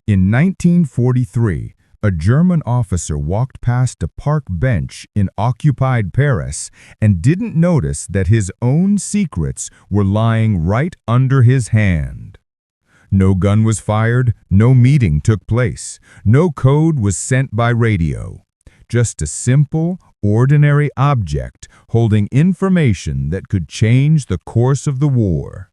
In 1943, a German officer walked past a park bench in occupied Paris and didn't notice that his own secrets were lying right under his hand. No gun was fired, no meeting took place, no code was sent by radio. Just a simple, ordinary object holding information that could change the course of the war.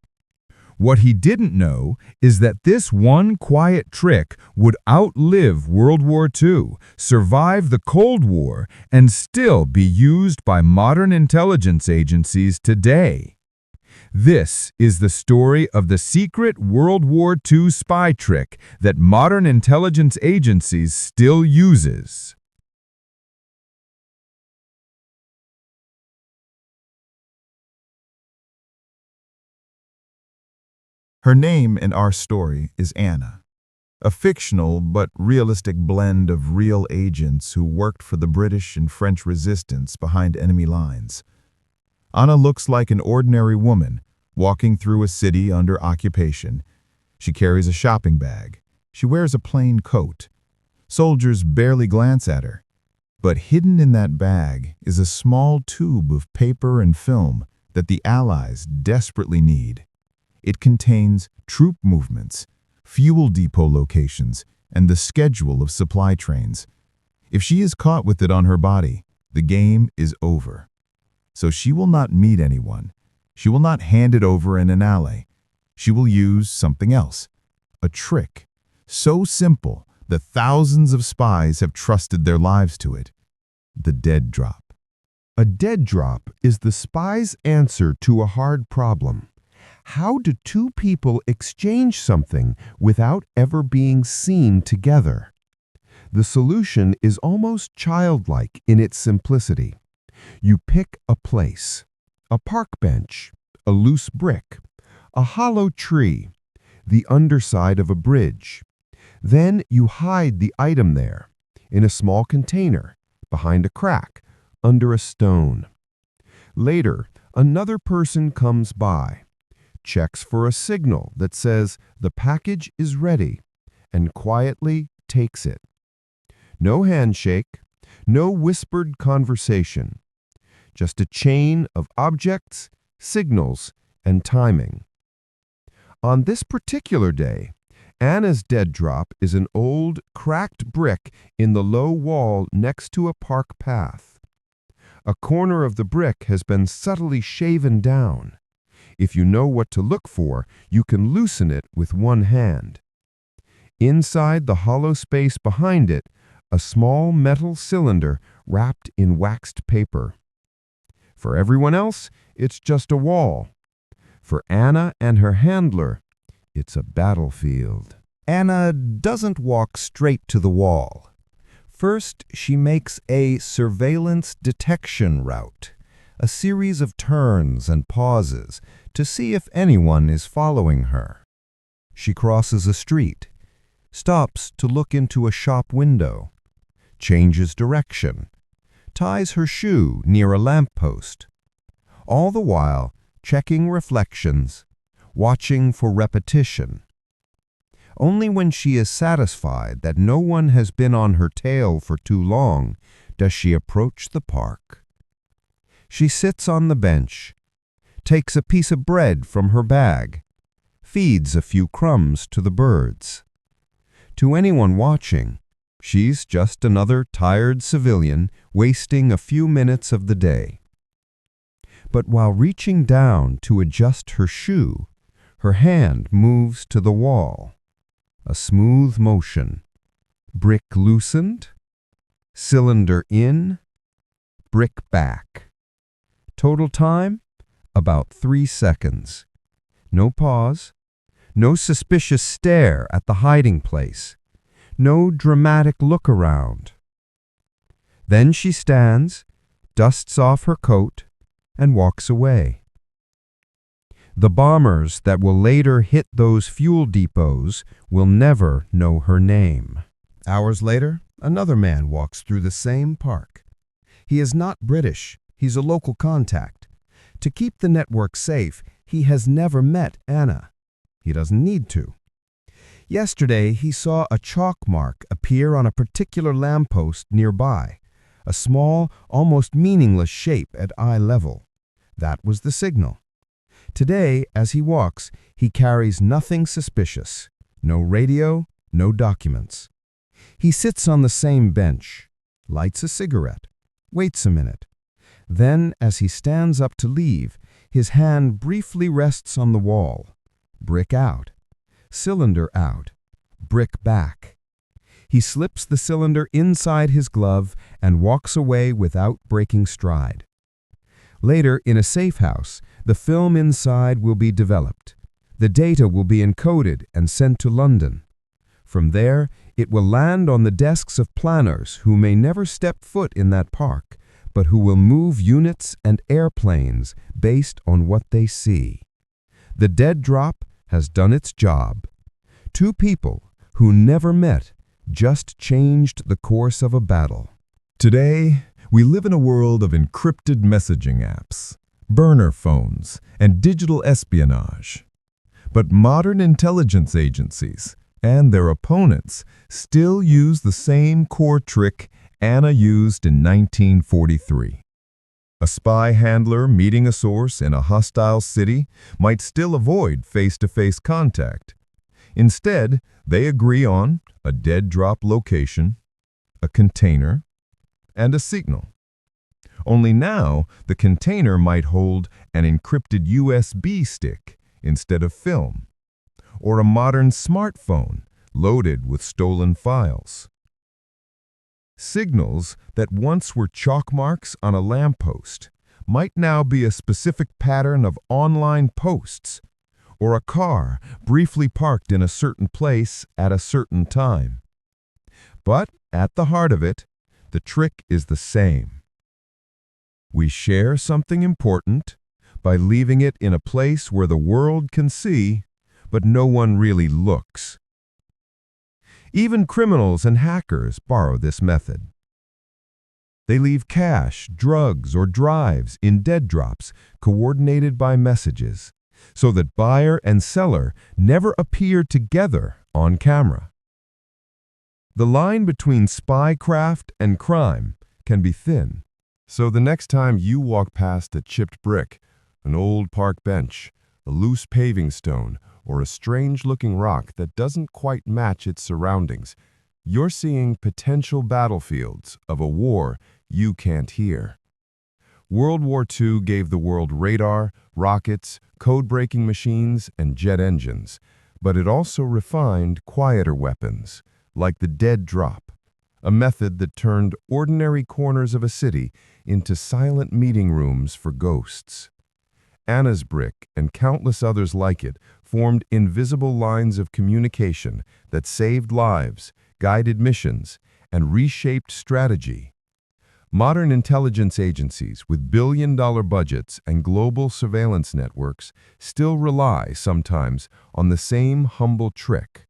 What he didn't know is that this one quiet trick would outlive World War II, survive the Cold War, and still be used by modern intelligence agencies today. This is the story of the secret World War II spy trick that modern intelligence agencies still uses. Her name in our story is Anna, a fictional but realistic blend of real agents who worked for the British and French resistance behind enemy lines. Anna looks like an ordinary woman walking through a city under occupation. She carries a shopping bag. She wears a plain coat. Soldiers barely glance at her. But hidden in that bag is a small tube of paper and film that the Allies desperately need. It contains troop movements, fuel depot locations, and the schedule of supply trains. If she is caught with it on her body, the game is over. So she will not meet anyone. She will not hand it over in an alley. She will use something else, a trick, so simple that thousands of spies have trusted their lives to it. The dead drop. A dead drop is the spy's answer to a hard problem. How do two people exchange something without ever being seen together? The solution is almost childlike in its simplicity. You pick a place, a park bench, a loose brick, a hollow tree, the underside of a bridge. Then you hide the item there, in a small container, behind a crack, under a stone. Later, another person comes by, checks for a signal that says the package is ready, and quietly takes it. No handshake, no whispered conversation, just a chain of objects, signals, and timing. On this particular day, Anna's dead drop is an old, cracked brick in the low wall next to a park path. A corner of the brick has been subtly shaven down. If you know what to look for, you can loosen it with one hand. Inside the hollow space behind it, a small metal cylinder wrapped in waxed paper. For everyone else, it's just a wall. For Anna and her handler, it's a battlefield. Anna doesn't walk straight to the wall. First, she makes a surveillance detection route, a series of turns and pauses to see if anyone is following her. She crosses a street, stops to look into a shop window, changes direction, ties her shoe near a lamppost, all the while checking reflections, watching for repetition. Only when she is satisfied that no one has been on her tail for too long does she approach the park. She sits on the bench, takes a piece of bread from her bag, feeds a few crumbs to the birds. To anyone watching, she's just another tired civilian wasting a few minutes of the day. But while reaching down to adjust her shoe, her hand moves to the wall. A smooth motion. Brick loosened, cylinder in, brick back. Total time, about 3 seconds. No pause, no suspicious stare at the hiding place, no dramatic look around. Then she stands, dusts off her coat, and walks away. The bombers that will later hit those fuel depots will never know her name. Hours later, another man walks through the same park. He is not British, he's a local contact. To keep the network safe, he has never met Anna. He doesn't need to. Yesterday, he saw a chalk mark appear on a particular lamppost nearby, a small, almost meaningless shape at eye level. That was the signal. Today, as he walks, he carries nothing suspicious. No radio, no documents. He sits on the same bench, lights a cigarette, waits a minute. Then, as he stands up to leave, his hand briefly rests on the wall. Brick out. Cylinder out. Brick back. He slips the cylinder inside his glove and walks away without breaking stride. Later, in a safe house, the film inside will be developed. The data will be encoded and sent to London. From there, it will land on the desks of planners who may never step foot in that park, but who will move units and airplanes based on what they see. The dead drop has done its job. Two people who never met just changed the course of a battle. Today, we live in a world of encrypted messaging apps, burner phones, and digital espionage. But modern intelligence agencies and their opponents still use the same core trick Anna used in 1943. A spy handler meeting a source in a hostile city might still avoid face-to-face contact. Instead, they agree on a dead drop location, a container, and a signal. Only now, the container might hold an encrypted USB stick instead of film, or a modern smartphone loaded with stolen files. Signals that once were chalk marks on a lamppost might now be a specific pattern of online posts, or a car briefly parked in a certain place at a certain time. But at the heart of it, the trick is the same. We share something important by leaving it in a place where the world can see, but no one really looks. Even criminals and hackers borrow this method. They leave cash, drugs, or drives in dead drops coordinated by messages, so that buyer and seller never appear together on camera. The line between spycraft and crime can be thin. So the next time you walk past a chipped brick, an old park bench, a loose paving stone, or a strange-looking rock that doesn't quite match its surroundings, you're seeing potential battlefields of a war you can't hear. World War II gave the world radar, rockets, code-breaking machines, and jet engines, but it also refined quieter weapons, like the dead drop, a method that turned ordinary corners of a city into silent meeting rooms for ghosts. Anna's brick and countless others like it formed invisible lines of communication that saved lives, guided missions, and reshaped strategy. Modern intelligence agencies with billion-dollar budgets and global surveillance networks still rely sometimes on the same humble trick: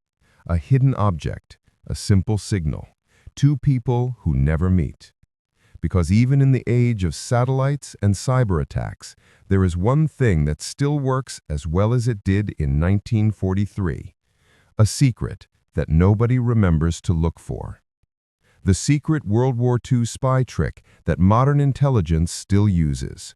a hidden object, a simple signal, two people who never meet. Because even in the age of satellites and cyber attacks, there is one thing that still works as well as it did in 1943, a secret that nobody remembers to look for. The secret World War II spy trick that modern intelligence still uses.